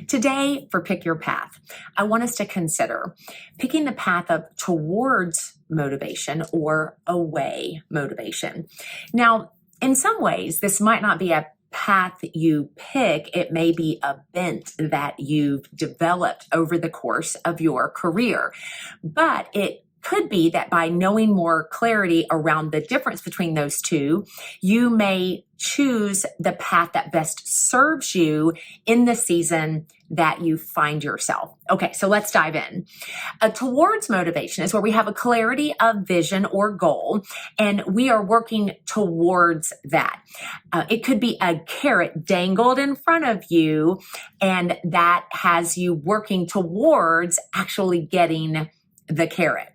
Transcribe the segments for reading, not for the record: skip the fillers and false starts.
Today, for Pick Your Path, I want us to consider picking the path of towards motivation or away motivation. Now, in some ways, this might not be a path you pick. It may be a bent that you've developed over the course of your career, but it could be that by knowing more clarity around the difference between those two, you may choose the path that best serves you in the season that you find yourself. Okay, so let's dive in. Towards motivation is where we have a clarity of vision or goal, and we are working towards that. It could be a carrot dangled in front of you, and that has you working towards actually getting the carrot.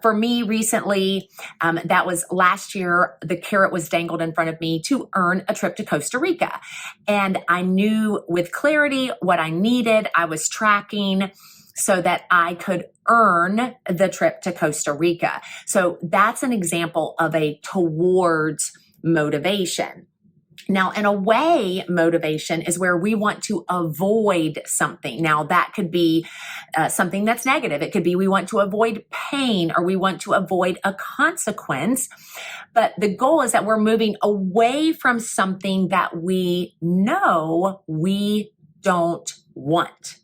For me recently, that was last year, the carrot was dangled in front of me to earn a trip to Costa Rica. And I knew with clarity what I needed. I was tracking so that I could earn the trip to Costa Rica. So that's an example of a towards motivation. Now, an away motivation is where we want to avoid something. Now, that could be something that's negative. It could be we want to avoid pain or we want to avoid a consequence. But the goal is that we're moving away from something that we know we don't want.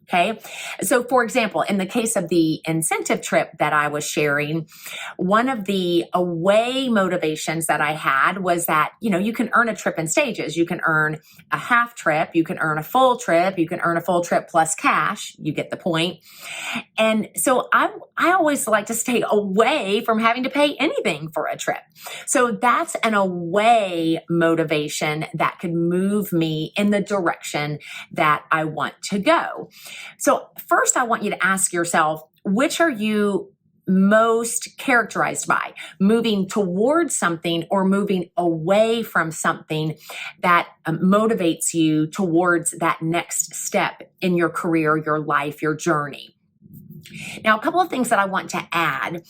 Okay. So for example, in the case of the incentive trip that I was sharing, one of the away motivations that I had was that, you can earn a trip in stages. You can earn a half trip. You can earn a full trip. You can earn a full trip plus cash. You get the point. And so I always like to stay away from having to pay anything for a trip. So that's an away motivation that could move me in the direction that I want to go. So first, I want you to ask yourself, which are you most characterized by? Moving towards something or moving away from something that motivates you towards that next step in your career, your life, your journey? Now, a couple of things that I want to add.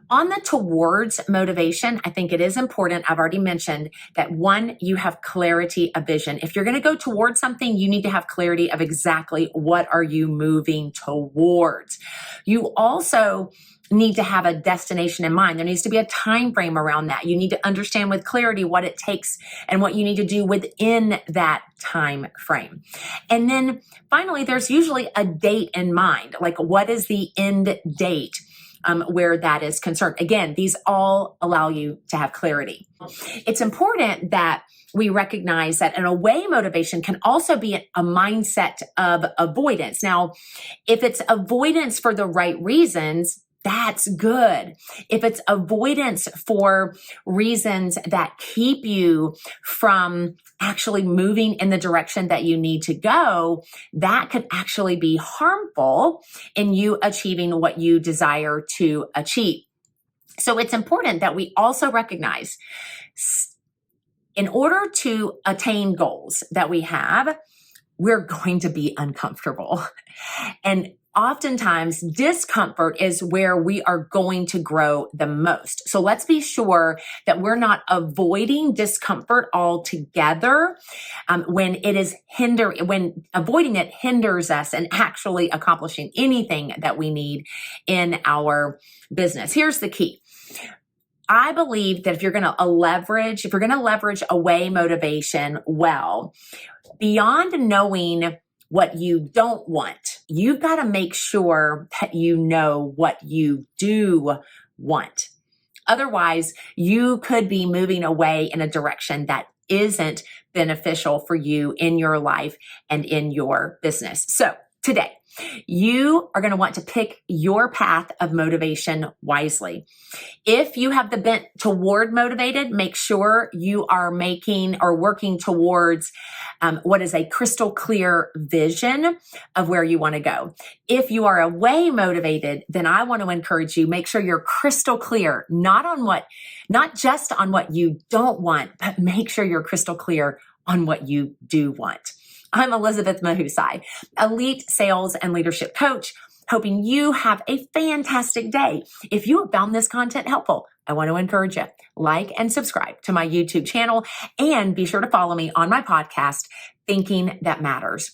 On the towards motivation, I think it is important. I've already mentioned that one, you have clarity of vision. If you're going to go towards something, you need to have clarity of exactly what are you moving towards. You also need to have a destination in mind. There needs to be a time frame around that. You need to understand with clarity what it takes and what you need to do within that time frame. And then finally, there's usually a date in mind. Like, what is the end date where that is concerned? Again, these all allow you to have clarity. It's important that we recognize that an away motivation can also be a mindset of avoidance. Now, if it's avoidance for the right reasons, that's good. If it's avoidance for reasons that keep you from actually moving in the direction that you need to go, that could actually be harmful in you achieving what you desire to achieve. So it's important that we also recognize in order to attain goals that we have, we're going to be uncomfortable. And oftentimes, discomfort is where we are going to grow the most. So let's be sure that we're not avoiding discomfort altogether when avoiding it hinders us in actually accomplishing anything that we need in our business. Here's the key. I believe that if you're going to leverage away motivation well, beyond knowing what you don't want, you've got to make sure that you know what you do want. Otherwise, you could be moving away in a direction that isn't beneficial for you in your life and in your business. So today, you are going to want to pick your path of motivation wisely. If you have the bent toward motivated, make sure you are making or working towards what is a crystal clear vision of where you want to go. If you are away motivated, then I want to encourage you, make sure you're crystal clear, not just on what you don't want, but make sure you're crystal clear on what you do want. I'm Elizabeth Mahusay, elite sales and leadership coach, hoping you have a fantastic day. If you have found this content helpful, I want to encourage you, like and subscribe to my YouTube channel and be sure to follow me on my podcast, Thinking That Matters.